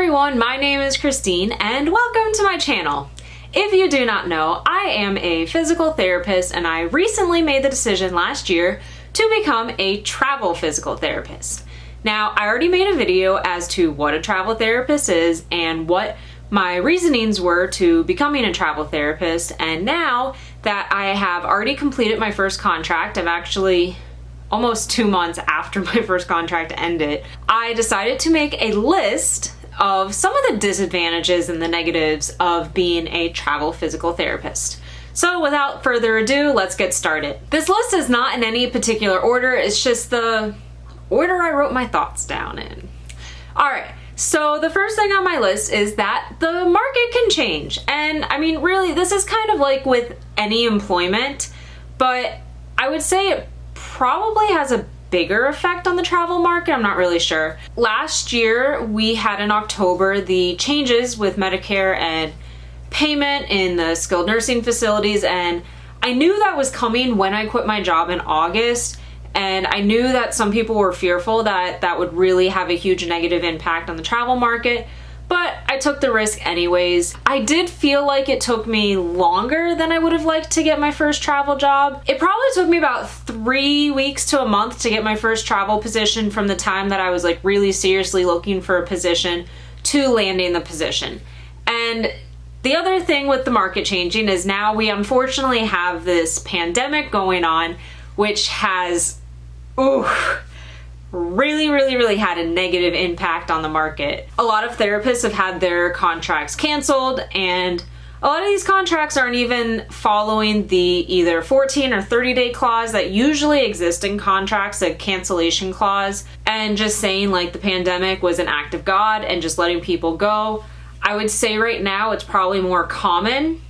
everyone, my name is Christine and welcome to my channel. If you do not know, I am a physical therapist and I recently made the decision last year to become a travel physical therapist. Now, I already made a video as to what a travel therapist is and what my reasonings were to becoming a travel therapist, and now that I have already completed my first contract, I'm actually almost 2 months after my first contract ended, I decided to make a list of some of the disadvantages and the negatives of being a travel physical therapist. So without further ado, let's get started. This list is not in any particular order, it's just the order I wrote my thoughts down in. Alright, so the first thing on my list is that the market can change. And I mean, really, this is kind of like with any employment, but I would say it probably has a bigger effect on the travel market. I'm not really sure. Last year, we had in October the changes with Medicare and payment in the skilled nursing facilities, and I knew that was coming when I quit my job in August, and I knew that some people were fearful that that would really have a huge negative impact on the travel market, but I took the risk anyways. I did feel like it took me longer than I would have liked to get my first travel job. It probably took me about 3 weeks to a month to get my first travel position from the time that I was like really seriously looking for a position to landing the position. And the other thing with the market changing is now we unfortunately have this pandemic going on, which has really had a negative impact on the market. A lot of therapists have had their contracts canceled, and a lot of these contracts aren't even following the either 14 or 30-day clause that usually exist in contracts, a cancellation clause, and just saying like the pandemic was an act of God and just letting people go. I would say right now it's probably more common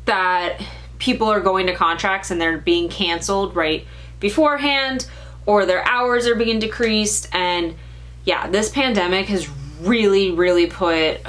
that people are going to contracts and they're being canceled right beforehand, or their hours are being decreased. And yeah, this pandemic has really put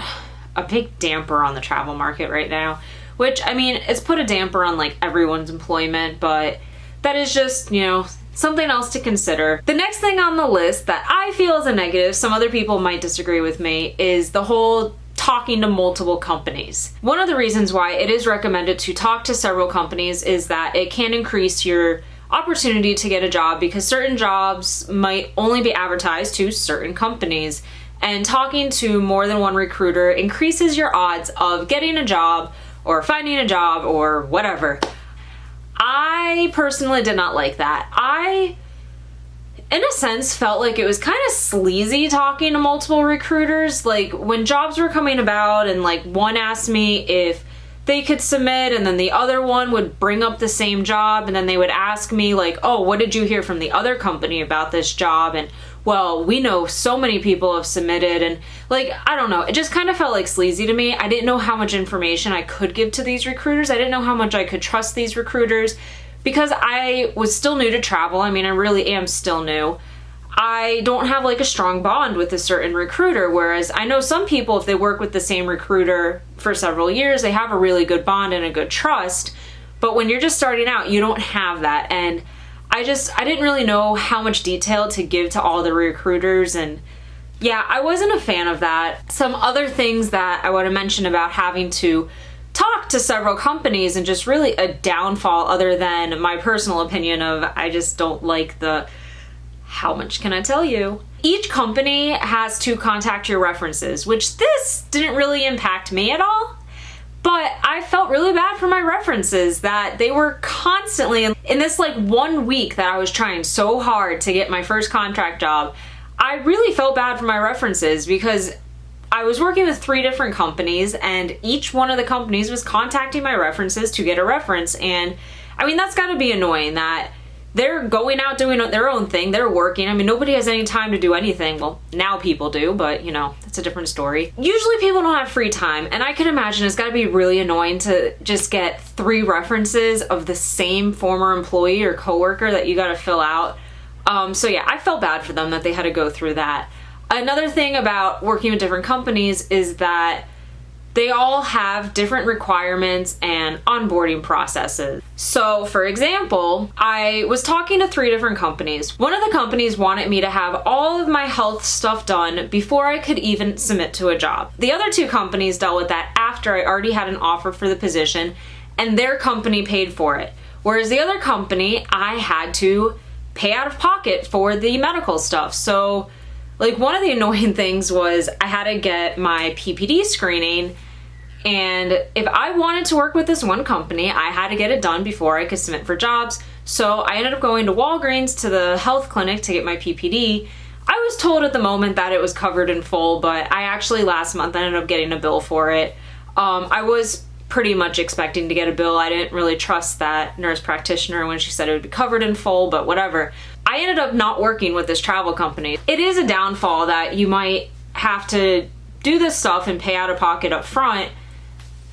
a big damper on the travel market right now, which, I mean, it's put a damper on like everyone's employment, but that is just, you know, something else to consider. The next thing on the list that I feel is a negative, some other people might disagree with me, is the whole talking to multiple companies. One of the reasons why it is recommended to talk to several companies is that it can increase your opportunity to get a job, because certain jobs might only be advertised to certain companies, and talking to more than one recruiter increases your odds of getting a job or finding a job or whatever. I personally did not like that. I, in a sense, felt like it was kind of sleazy talking to multiple recruiters. Like when jobs were coming about and like one asked me if they could submit, and then the other one would bring up the same job, and then they would ask me like, oh, what did you hear from the other company about this job? And well, we know so many people have submitted, and like, I don't know, it just kind of felt like sleazy to me. I didn't know how much information I could give to these recruiters. I didn't know how much I could trust these recruiters because I was still new to travel. I mean, I really am still new. I don't have like a strong bond with a certain recruiter, whereas I know some people, if they work with the same recruiter for several years, they have a really good bond and a good trust. But when you're just starting out, you don't have that. And I didn't really know how much detail to give to all the recruiters, and yeah, I wasn't a fan of that. Some other things that I want to mention about having to talk to several companies, and just really a downfall other than my personal opinion of I just don't like the, how much can I tell you? Each company has to contact your references, which this didn't really impact me at all. But I felt really bad for my references that they were constantly, in this like 1 week that I was trying so hard to get my first contract job, I really felt bad for my references because I was working with 3 different companies, and each one of the companies was contacting my references to get a reference. And I mean, that's gotta be annoying that they're going out doing their own thing, they're working. I mean, nobody has any time to do anything. Well, now people do, but you know, that's a different story. Usually people don't have free time, and I can imagine it's gotta be really annoying to just get 3 references of the same former employee or coworker that you gotta fill out. So yeah, I felt bad for them that they had to go through that. Another thing about working with different companies is that they all have different requirements and onboarding processes. So for example, I was talking to 3 different companies. One of the companies wanted me to have all of my health stuff done before I could even submit to a job. The other 2 companies dealt with that after I already had an offer for the position and their company paid for it. Whereas the other company, I had to pay out of pocket for the medical stuff. So like one of the annoying things was I had to get my PPD screening, and if I wanted to work with this one company, I had to get it done before I could submit for jobs. So I ended up going to Walgreens to the health clinic to get my PPD. I was told at the moment that it was covered in full, but I actually last month ended up getting a bill for it. I was pretty much expecting to get a bill. I didn't really trust that nurse practitioner when she said it would be covered in full, but whatever. I ended up not working with this travel company. It is a downfall that you might have to do this stuff and pay out of pocket up front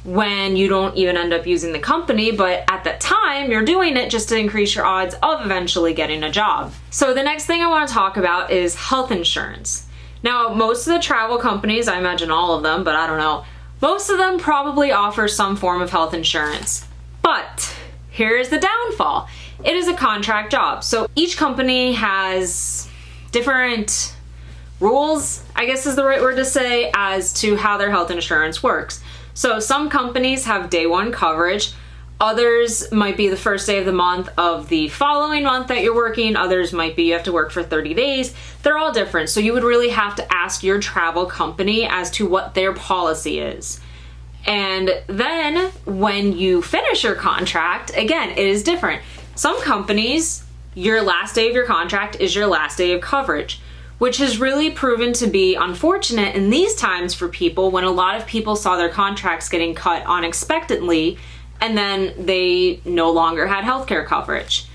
when you don't even end up using the company, but at that time you're doing it just to increase your odds of eventually getting a job. So the next thing I want to talk about is health insurance. Now, most of the travel companies, I imagine all of them, but I don't know, most of them probably offer some form of health insurance. But here's the downfall. It is a contract job. So each company has different rules, I guess is the right word to say, as to how their health insurance works. So some companies have day 1 coverage. Others might be the first day of the month of the following month that you're working. Others might be you have to work for 30 days. They're all different. So you would really have to ask your travel company as to what their policy is. And then when you finish your contract, again, it is different. Some companies, your last day of your contract is your last day of coverage, which has really proven to be unfortunate in these times for people when a lot of people saw their contracts getting cut unexpectedly and then they no longer had healthcare coverage.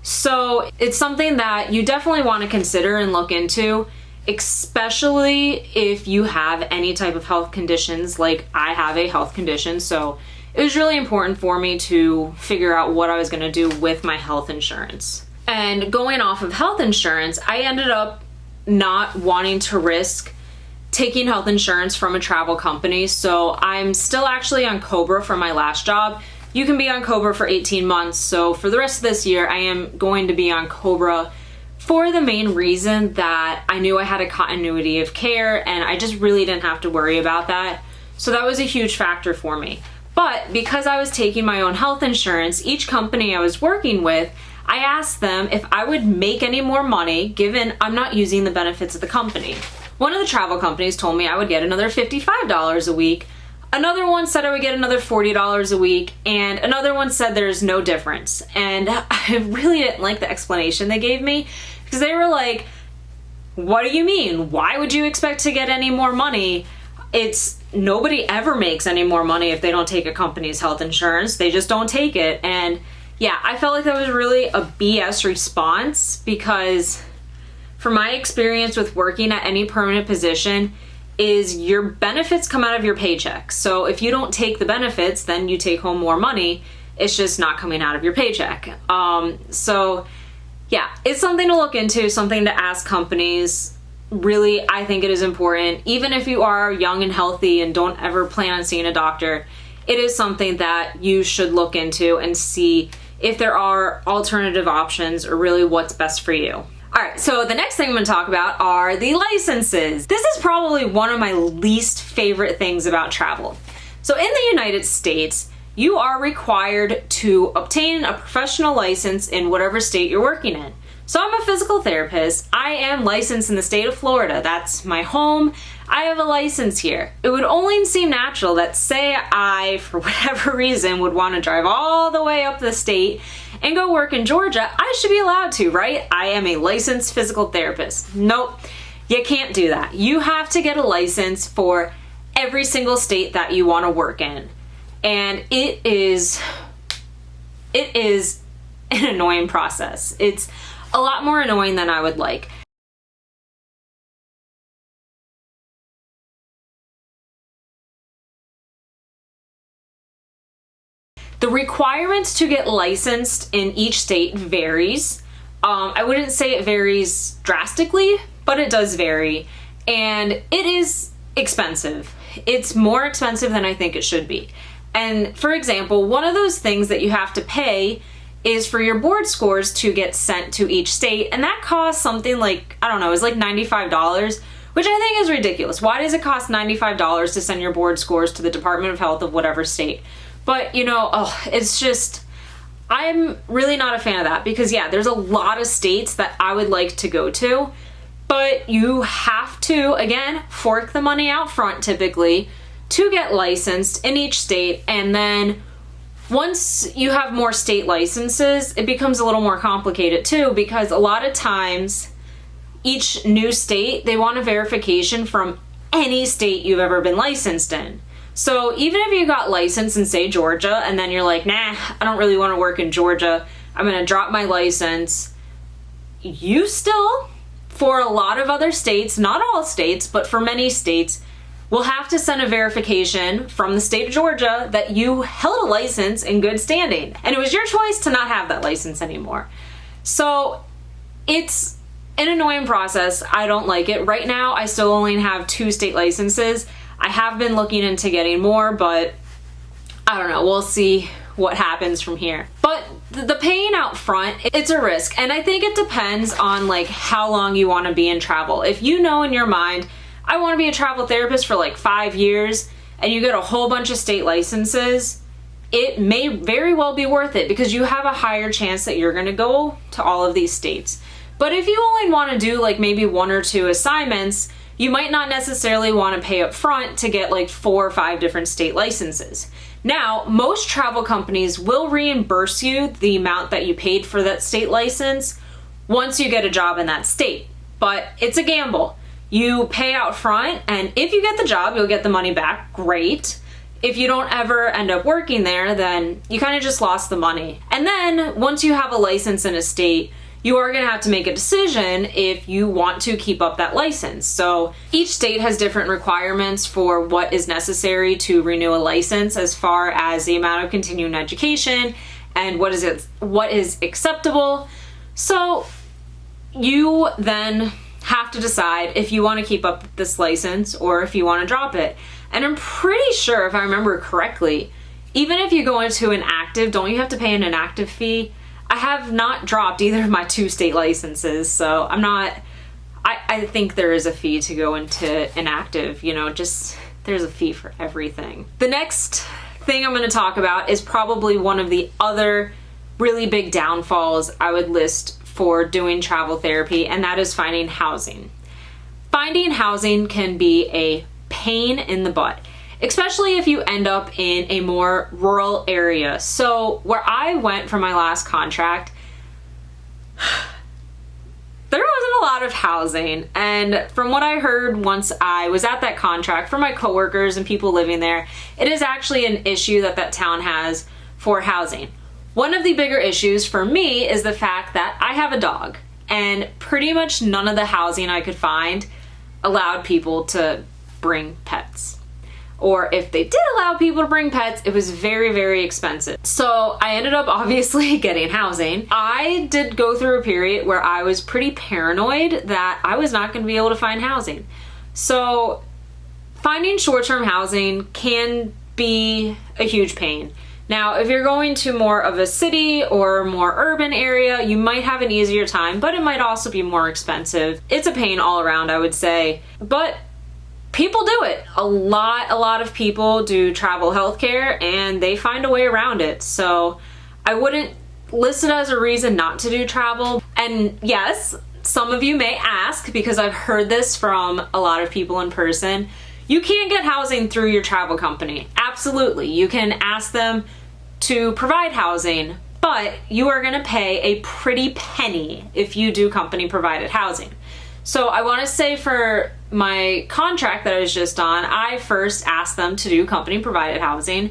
So it's something that you definitely want to consider and look into, especially if you have any type of health conditions. Like I have a health condition, so it was really important for me to figure out what I was going to do with my health insurance. And going off of health insurance, I ended up not wanting to risk taking health insurance from a travel company. So I'm still actually on COBRA for my last job. You can be on COBRA for 18 months. So for the rest of this year, I am going to be on COBRA for the main reason that I knew I had a continuity of care and I just really didn't have to worry about that. So that was a huge factor for me. But because I was taking my own health insurance, each company I was working with, I asked them if I would make any more money given I'm not using the benefits of the company. One of the travel companies told me I would get another $55 a week. Another one said I would get another $40 a week, and another one said there's no difference. And I really didn't like the explanation they gave me because they were like, what do you mean? Why would you expect to get any more money? Nobody ever makes any more money if they don't take a company's health insurance. They just don't take it. And yeah, I felt like that was really a BS response because from my experience with working at any permanent position is your benefits come out of your paycheck. So if you don't take the benefits, then you take home more money. It's just not coming out of your paycheck. So yeah, it's something to look into, something to ask companies. Really, I think it is important. Even if you are young and healthy and don't ever plan on seeing a doctor, it is something that you should look into and see if there are alternative options or really what's best for you. All right, so the next thing I'm gonna talk about are the licenses. This is probably one of my least favorite things about travel. So in the United States, you are required to obtain a professional license in whatever state you're working in. So I'm a physical therapist. I am licensed in the state of Florida. That's my home. I have a license here. It would only seem natural that say I, for whatever reason, would want to drive all the way up the state and go work in Georgia, I should be allowed to, right? I am a licensed physical therapist. Nope, you can't do that. You have to get a license for every single state that you want to work in. And it is an annoying process. It's a lot more annoying than I would like. The requirements to get licensed in each state varies. I wouldn't say it varies drastically, but it does vary. And it is expensive. It's more expensive than I think it should be. And for example, one of those things that you have to pay is for your board scores to get sent to each state, and that costs something like, I don't know, it's like $95, which I think is ridiculous. Why does it cost $95 to send your board scores to the Department of Health of whatever state? But you know, it's just, I'm really not a fan of that, because yeah, there's a lot of states that I would like to go to, but you have to, again, fork the money out front typically to get licensed in each state. And then once you have more state licenses, it becomes a little more complicated too, because a lot of times each new state, they want a verification from any state you've ever been licensed in. So even if you got licensed in, say, Georgia, and then you're like, nah, I don't really want to work in Georgia, I'm going to drop my license, you still, for a lot of other states, not all states, but for many states, will have to send a verification from the state of Georgia that you held a license in good standing. And it was your choice to not have that license anymore. So it's an annoying process. I don't like it. Right now, I still only have 2 state licenses. I have been looking into getting more, but I don't know. We'll see what happens from here. But the paying out front, it's a risk. And I think it depends on like how long you want to be in travel. If you know in your mind, I want to be a travel therapist for like 5 years, and you get a whole bunch of state licenses, it may very well be worth it because you have a higher chance that you're going to go to all of these states. But if you only want to do like maybe 1 or 2 assignments, you might not necessarily want to pay up front to get like 4 or 5 different state licenses. Now, most travel companies will reimburse you the amount that you paid for that state license once you get a job in that state. But it's a gamble. You pay out front, and if you get the job, you'll get the money back. Great. If you don't ever end up working there, then you kind of just lost the money. And then once you have a license in a state, you are going to have to make a decision if you want to keep up that license. So each state has different requirements for what is necessary to renew a license as far as the amount of continuing education and what is acceptable. So you then have to decide if you want to keep up this license or if you want to drop it. And I'm pretty sure, if I remember correctly, even if you go into an active, don't you have to pay an inactive fee? I have not dropped either of my 2 state licenses, so I think there is a fee to go into inactive, you know, just there's a fee for everything. The next thing I'm going to talk about is probably one of the other really big downfalls I would list for doing travel therapy, and that is finding housing. Finding housing can be a pain in the butt, especially if you end up in a more rural area. So where I went for my last contract, there wasn't a lot of housing. And from what I heard once I was at that contract from my coworkers and people living there, it is actually an issue that town has for housing. One of the bigger issues for me is the fact that I have a dog, and pretty much none of the housing I could find allowed people to bring pets. Or if they did allow people to bring pets, it was very, very expensive. So I ended up obviously getting housing. I did go through a period where I was pretty paranoid that I was not going to be able to find housing. So finding short-term housing can be a huge pain. Now, if you're going to more of a city or more urban area, you might have an easier time, but it might also be more expensive. It's a pain all around, I would say. But people do it. A lot of people do travel healthcare, and they find a way around it. So I wouldn't list it as a reason not to do travel. And yes, some of you may ask, because I've heard this from a lot of people in person, you can't get housing through your travel company. Absolutely. You can ask them to provide housing, but you are going to pay a pretty penny if you do company provided housing. So I want to say for my contract that I was just on, I first asked them to do company provided housing,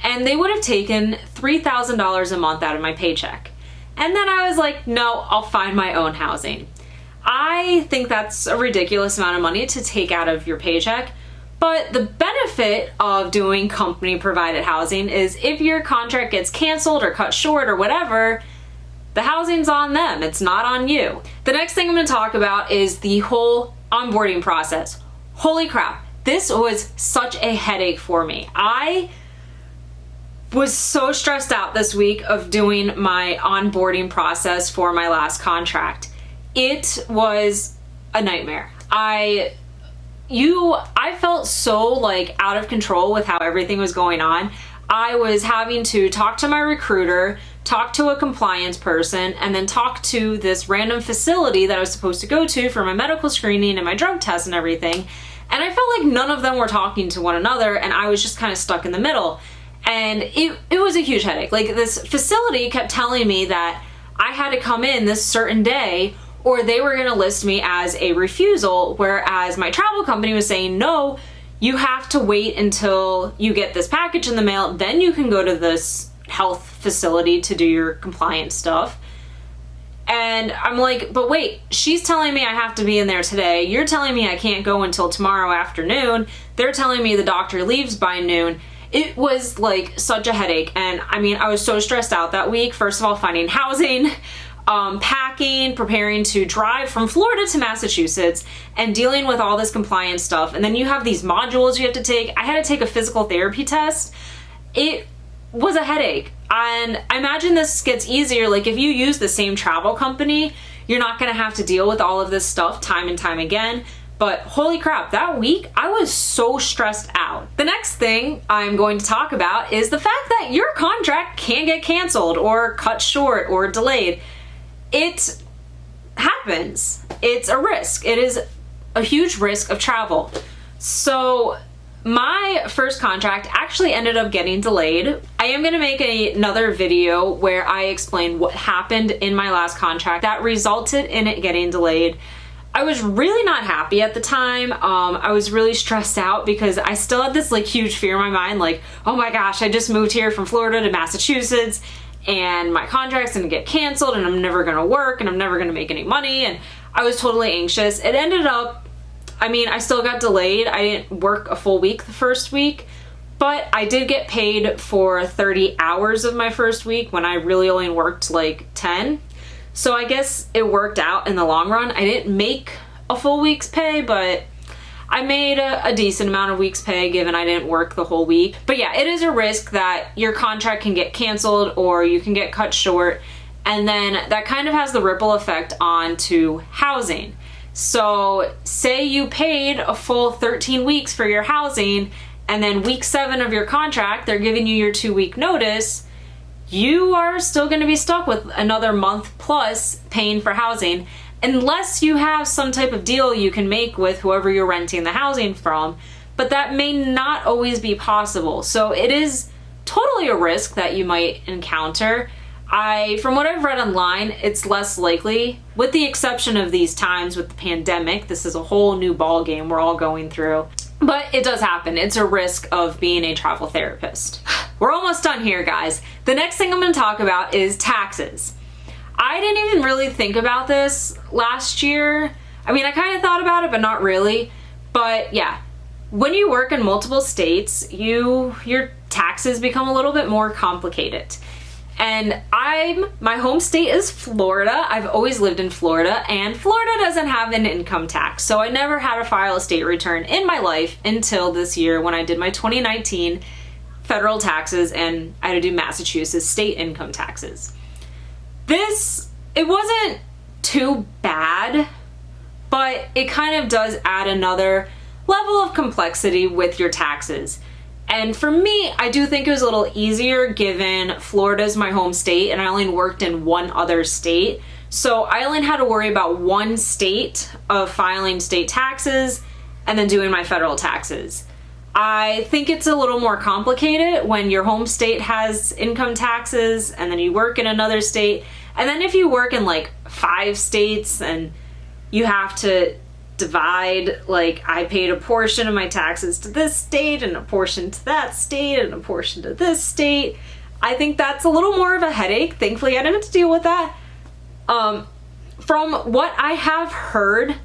and they would have taken $3,000 a month out of my paycheck. And then I was like, no, I'll find my own housing. I think that's a ridiculous amount of money to take out of your paycheck. But the benefit of doing company provided housing is if your contract gets canceled or cut short or whatever, the housing's on them, it's not on you. The next thing I'm going to talk about is the whole onboarding process. Holy crap, This was such a headache for me. I was so stressed out this week of doing my onboarding process for my last contract. It was a nightmare. I felt so like out of control with how everything was going on. I was having to talk to my recruiter, talk to a compliance person, and then talk to this random facility that I was supposed to go to for my medical screening and my drug test and everything. And I felt like none of them were talking to one another, and I was just kind of stuck in the middle. And it was a huge headache. Like, this facility kept telling me that I had to come in this certain day or they were gonna list me as a refusal, whereas my travel company was saying, no, you have to wait until you get this package in the mail, then you can go to this health facility to do your compliance stuff. And I'm like, but wait, she's telling me I have to be in there today. You're telling me I can't go until tomorrow afternoon. They're telling me the doctor leaves by noon. It was like such a headache. And I mean, I was so stressed out that week. First of all, finding housing, packing, preparing to drive from Florida to Massachusetts, and dealing with all this compliance stuff. And then you have these modules you have to take. I had to take a physical therapy test. It was a headache. And I imagine this gets easier. Like, if you use the same travel company, you're not gonna have to deal with all of this stuff time and time again. But holy crap, that week I was so stressed out. The next thing I'm going to talk about is the fact that your contract can get canceled or cut short or delayed. It happens. It's a risk. It is a huge risk of travel. So my first contract actually ended up getting delayed. I am going to make another video where I explain what happened in my last contract that resulted in it getting delayed. I was really not happy at the time. I was really stressed out because I still had this like huge fear in my mind, like, oh my gosh, I just moved here from Florida to Massachusetts and my contract's gonna get canceled and I'm never gonna work and I'm never gonna make any money. And I was totally anxious. It ended up, I mean, I still got delayed. I didn't work a full week the first week, but I did get paid for 30 hours of my first week when I really only worked like 10. So I guess it worked out in the long run. I didn't make a full week's pay, but I made a decent amount of week's pay given I didn't work the whole week. But yeah, it is a risk that your contract can get canceled or you can get cut short. And then that kind of has the ripple effect on to housing. So say you paid a full 13 weeks for your housing, and then week 7 of your contract, they're giving you your 2-week notice. You are still going to be stuck with another month plus paying for housing unless you have some type of deal you can make with whoever you're renting the housing from, but that may not always be possible. So it is totally a risk that you might encounter. From what I've read online, it's less likely, with the exception of these times with the pandemic. This is a whole new ball game we're all going through. But it does happen. It's a risk of being a travel therapist. We're almost done here, guys. The next thing I'm going to talk about is taxes. I didn't even really think about this last year. I mean, I kind of thought about it, but not really. But yeah, when you work in multiple states, your taxes become a little bit more complicated. And my home state is Florida. I've always lived in Florida, and Florida doesn't have an income tax. So I never had to file a state return in my life until this year when I did my 2019 federal taxes and I had to do Massachusetts state income taxes. It wasn't too bad, but it kind of does add another level of complexity with your taxes. And for me, I do think it was a little easier given Florida's my home state and I only worked in one other state. So I only had to worry about one state of filing state taxes and then doing my federal taxes. I think it's a little more complicated when your home state has income taxes and then you work in another state. And then if you work in like 5 states and you have to divide, like I paid a portion of my taxes to this state and a portion to that state and a portion to this state. I think that's a little more of a headache. Thankfully, I didn't have to deal with that. From what I have heard,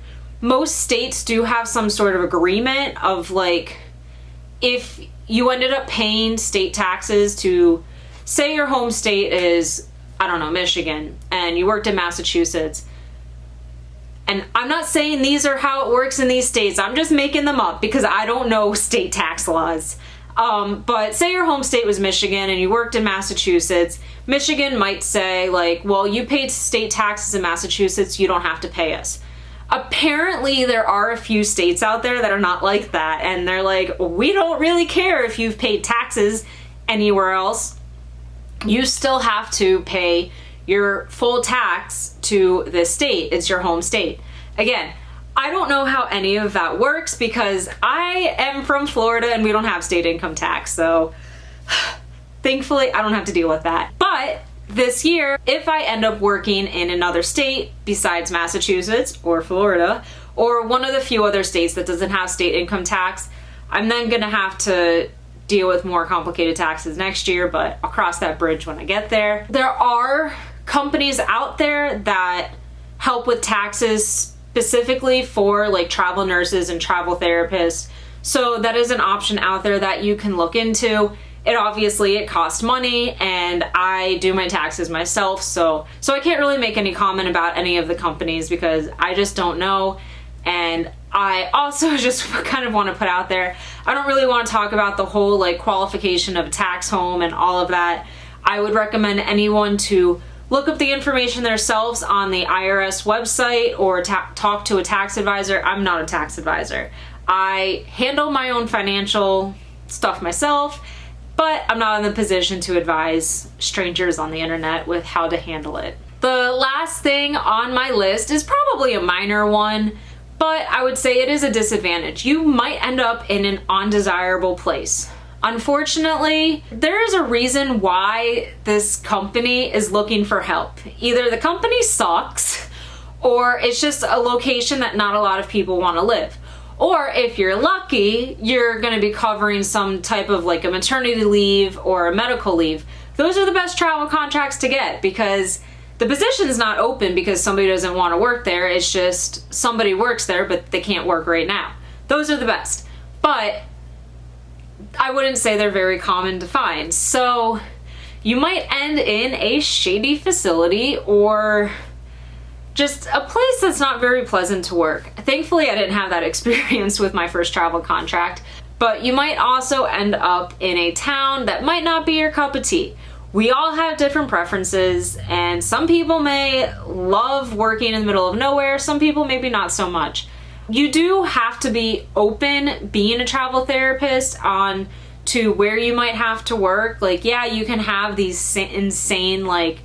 most states do have some sort of agreement of like, if you ended up paying state taxes to, say your home state is, I don't know, Michigan, and you worked in Massachusetts, And I'm not saying these are how it works in these states. I'm just making them up because I don't know state tax laws. But say your home state was Michigan and you worked in Massachusetts. Michigan might say like, well, you paid state taxes in Massachusetts, you don't have to pay us. Apparently there are a few states out there that are not like that, and they're like, we don't really care if you've paid taxes anywhere else. You still have to pay your full tax to this state. It's your home state. Again, I don't know how any of that works because I am from Florida and we don't have state income tax, so thankfully I don't have to deal with that. But this year, if I end up working in another state besides Massachusetts or Florida, or one of the few other states that doesn't have state income tax, I'm then gonna have to deal with more complicated taxes next year, but I'll cross that bridge when I get there. There are companies out there that help with taxes specifically for like travel nurses and travel therapists. So that is an option out there that you can look into. It costs money, and I do my taxes myself, so I can't really make any comment about any of the companies because I just don't know. And I also just kind of want to put out there, I don't really want to talk about the whole like qualification of a tax home and all of that. I would recommend anyone to look up the information themselves on the IRS website or talk to a tax advisor. I'm not a tax advisor. I handle my own financial stuff myself, but I'm not in the position to advise strangers on the internet with how to handle it. The last thing on my list is probably a minor one, but I would say it is a disadvantage. You might end up in an undesirable place. Unfortunately, there is a reason why this company is looking for help. Either the company sucks, or it's just a location that not a lot of people want to live. Or if you're lucky, you're going to be covering some type of like a maternity leave or a medical leave. Those are the best travel contracts to get because the position's not open because somebody doesn't want to work there. It's just somebody works there, but they can't work right now. Those are the best. But I wouldn't say they're very common to find. So you might end in a shady facility or just a place that's not very pleasant to work. Thankfully, I didn't have that experience with my first travel contract, but you might also end up in a town that might not be your cup of tea. We all have different preferences, and some people may love working in the middle of nowhere, some people maybe not so much. You do have to be open, being a travel therapist, on to where you might have to work. Like, yeah, you can have these insane, like,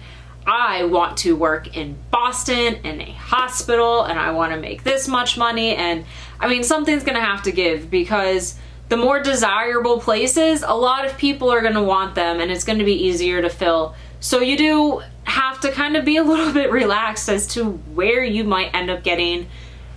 I want to work in Boston in a hospital and I want to make this much money. And I mean, something's going to have to give because the more desirable places, a lot of people are going to want them and it's going to be easier to fill. So you do have to kind of be a little bit relaxed as to where you might end up getting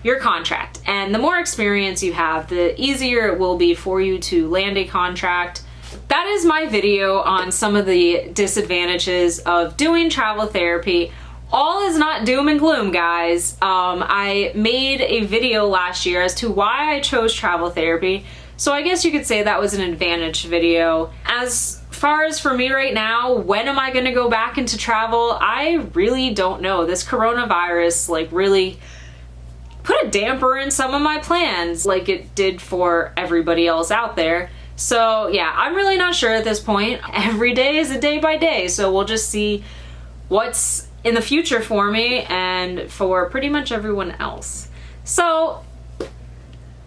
your contract. And the more experience you have, the easier it will be for you to land a contract. That is my video on some of the disadvantages of doing travel therapy. All is not doom and gloom, guys. I made a video last year as to why I chose travel therapy, so I guess you could say that was an advantage video. As far as for me right now, when am I going to go back into travel? I really don't know. This coronavirus like really put a damper in some of my plans like it did for everybody else out there. So yeah, I'm really not sure at this point. Every day is a day by day, so we'll just see what's in the future for me and for pretty much everyone else. So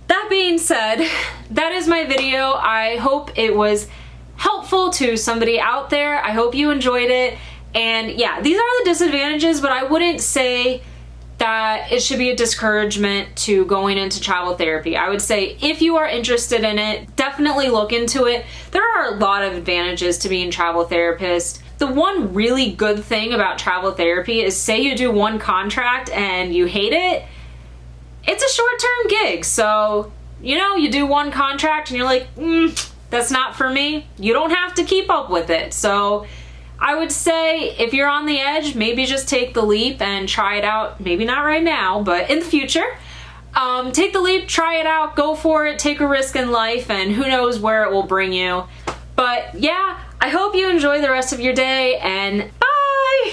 that being said, that is my video. I hope it was helpful to somebody out there. I hope you enjoyed it. And yeah, these are the disadvantages, but I wouldn't say that it should be a discouragement to going into travel therapy. I would say if you are interested in it, definitely look into it. There are a lot of advantages to being a travel therapist. The one really good thing about travel therapy is, say you do one contract and you hate it, it's a short-term gig. So, you know, you do one contract and you're like, that's not for me. You don't have to keep up with it. So I would say if you're on the edge, maybe just take the leap and try it out. Maybe not right now, but in the future. Take the leap, try it out, go for it, take a risk in life, and who knows where it will bring you. But yeah, I hope you enjoy the rest of your day, and bye!